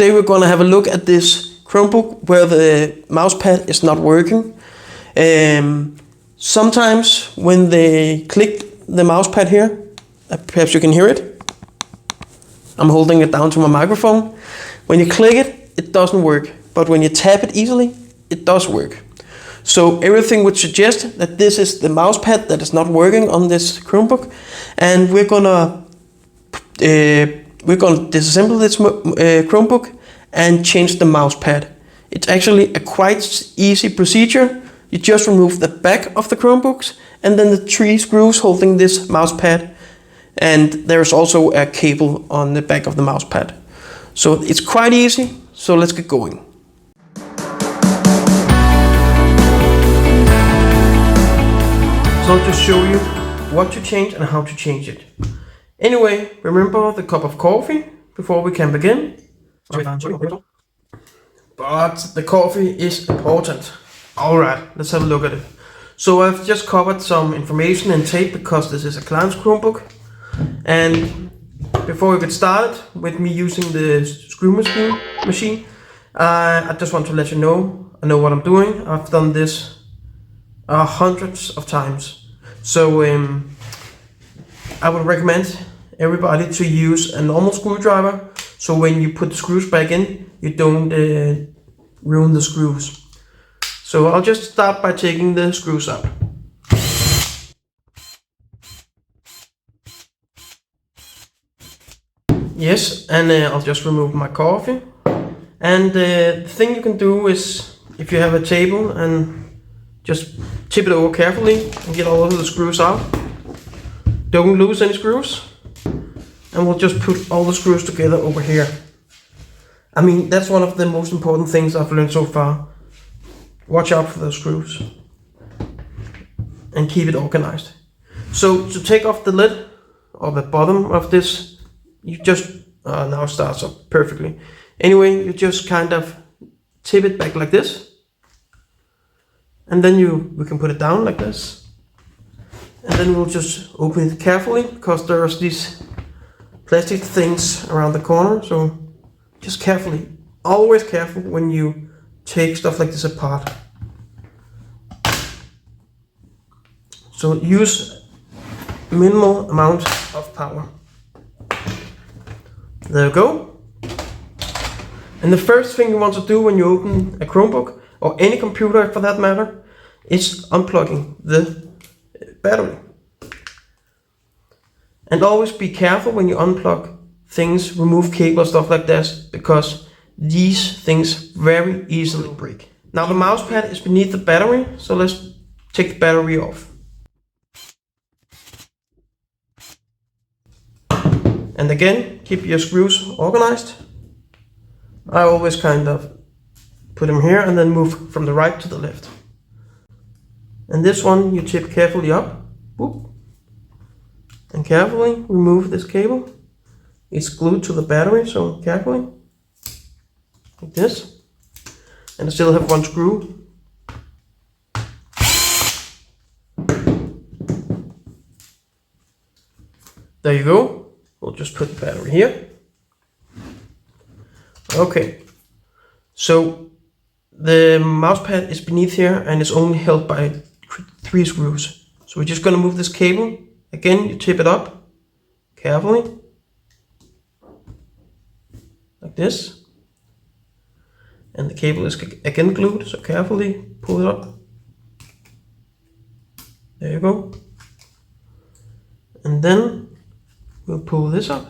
today we're going to have a look at this Chromebook where the mousepad is not working. Sometimes when they click the mousepad here, perhaps you can hear it. I'm holding it down to my microphone. When you click it, it doesn't work. But when you tap it easily, it does work. So everything would suggest that this is the mousepad that is not working on this Chromebook, and we're gonna disassemble this Chromebook and change the mousepad. It's actually a quite easy procedure. You just remove the back of the Chromebooks and then the 3 screws holding this mousepad, and there's also a cable on the back of the mousepad. So it's quite easy, so let's get going. So I'll just show you what to change and how to change it. Anyway, remember the cup of coffee before we can begin. But the coffee is important. Alright, let's have a look at it. So I've just covered some information in tape because this is a client's Chromebook. And before we get started with me using the screw machine, I just want to let you know, I know what I'm doing. I've done this hundreds of times. So I would recommend everybody to use a normal screwdriver, so when you put the screws back in, you don't ruin the screws. So I'll just start by taking the screws out. Yes, and I'll just remove my coffee. And the thing you can do is, if you have a table, and just tip it over carefully and get all of the screws out. Don't lose any screws. And we'll just put all the screws together over here. I mean, that's one of the most important things I've learned so far. Watch out for the screws. And keep it organized. So to take off the lid, or the bottom of this, you just, now it starts up perfectly. Anyway, you just kind of tip it back like this. And then we can put it down like this. And then we'll just open it carefully, because there's these plastic things around the corner. So just carefully, always careful when you take stuff like this apart. So use minimal amount of power. There you go. And the first thing you want to do when you open a Chromebook, or any computer for that matter, is unplugging the battery. And always be careful when you unplug things, remove cable, stuff like this, because these things very easily break. Now the mousepad is beneath the battery, so let's take the battery off. And again, keep your screws organized. I always kind of put them here and then move from the right to the left. And this one you tip carefully up. Whoop. And carefully remove this cable. It's glued to the battery, so carefully. Like this. And I still have one screw. There you go. We'll just put the battery here. Okay. So the mousepad is beneath here and is only held by 3 screws. So we're just going to move this cable. Again, you tip it up carefully, like this. And the cable is again glued, so carefully pull it up. There you go. And then we'll pull this up.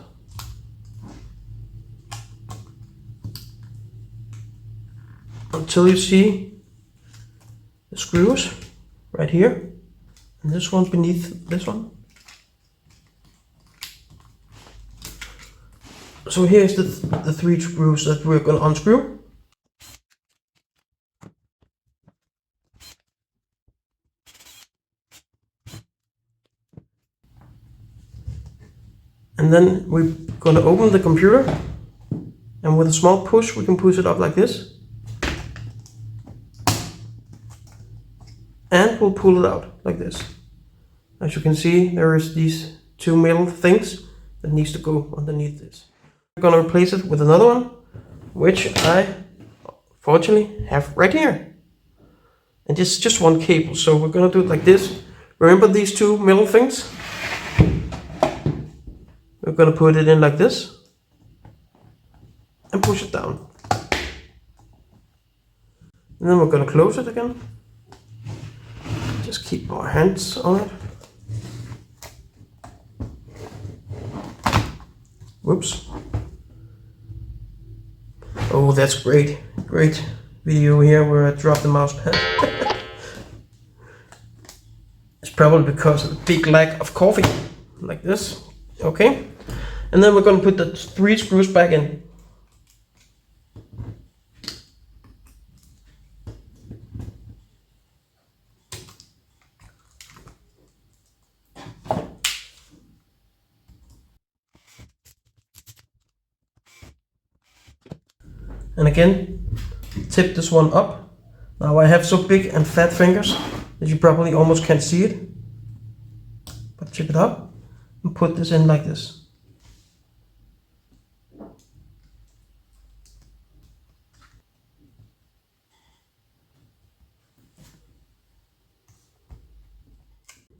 Until you see the screws right here, and this one beneath this one. So here's the 3 screws that we're going to unscrew. And then we're going to open the computer, and with a small push we can push it up like this. And we'll pull it out like this. As you can see, there is these 2 metal things that needs to go underneath this. We're going to replace it with another one. which I fortunately have right here. And this is just one cable, so we're gonna do it like this. Remember these two middle things? We're gonna put it in like this and push it down. And then we're gonna close it again. Just keep our hands on it. Whoops. Oh, that's great. Great video here where I dropped the mouse pad. It's probably because of the big lack of coffee. Like this. Okay. And then we're gonna put the 3 screws back in. And again, tip this one up. Now I have so big and fat fingers that you probably almost can't see it. But tip it up and put this in like this.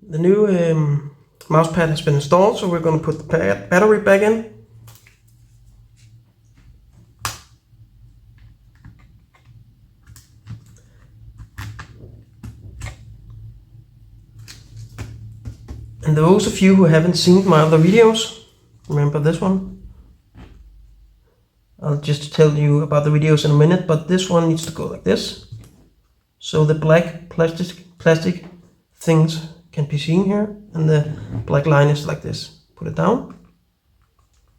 The new mouse pad has been installed, so we're going to put the battery back in. And those of you who haven't seen my other videos, remember this one? I'll just tell you about the videos in a minute, but this one needs to go like this. So the black plastic things can be seen here, and the black line is like this. Put it down,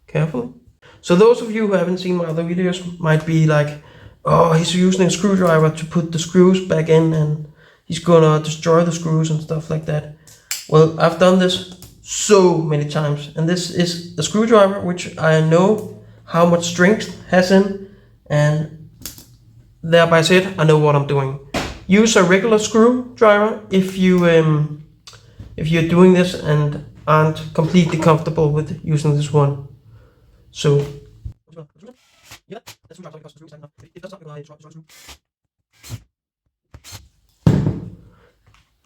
carefully. So those of you who haven't seen my other videos might be like, oh, he's using a screwdriver to put the screws back in and he's gonna destroy the screws and stuff like that. Well, I've done this so many times, and this is a screwdriver which I know how much strength has in, and thereby said I know what I'm doing. Use a regular screwdriver if you're doing this and aren't completely comfortable with using this one. So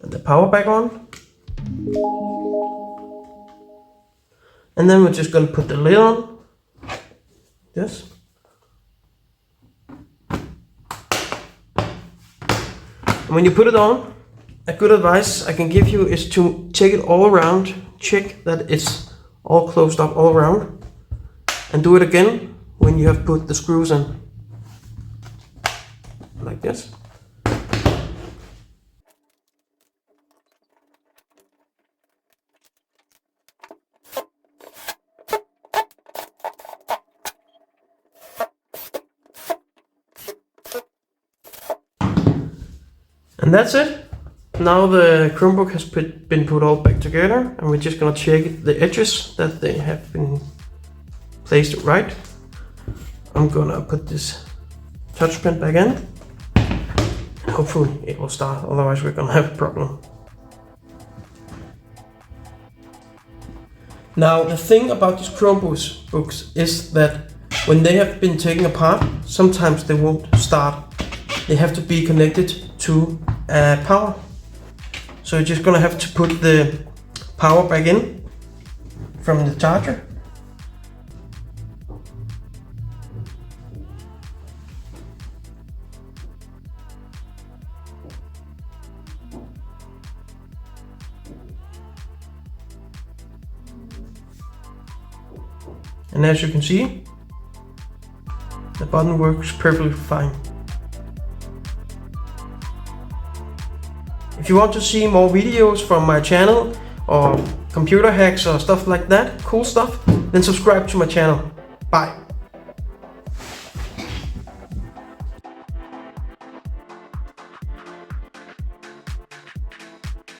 and the power back on. And then we're just going to put the lid on. This. And when you put it on, a good advice I can give you is to check it all around. Check that it's all closed up all around. And do it again when you have put the screws in. Like this. And that's it. Now the Chromebook has been put all back together, and we're just gonna check the edges that they have been placed right. I'm gonna put this touch pen back in, and hopefully it will start, otherwise we're gonna have a problem. Now the thing about these Chromebooks is that when they have been taken apart, sometimes they won't start. They have to be connected to power. So you're just gonna have to put the power back in from the charger. And as you can see, the button works perfectly fine. If you want to see more videos from my channel or computer hacks or stuff like that, cool stuff, then subscribe to my channel. Bye.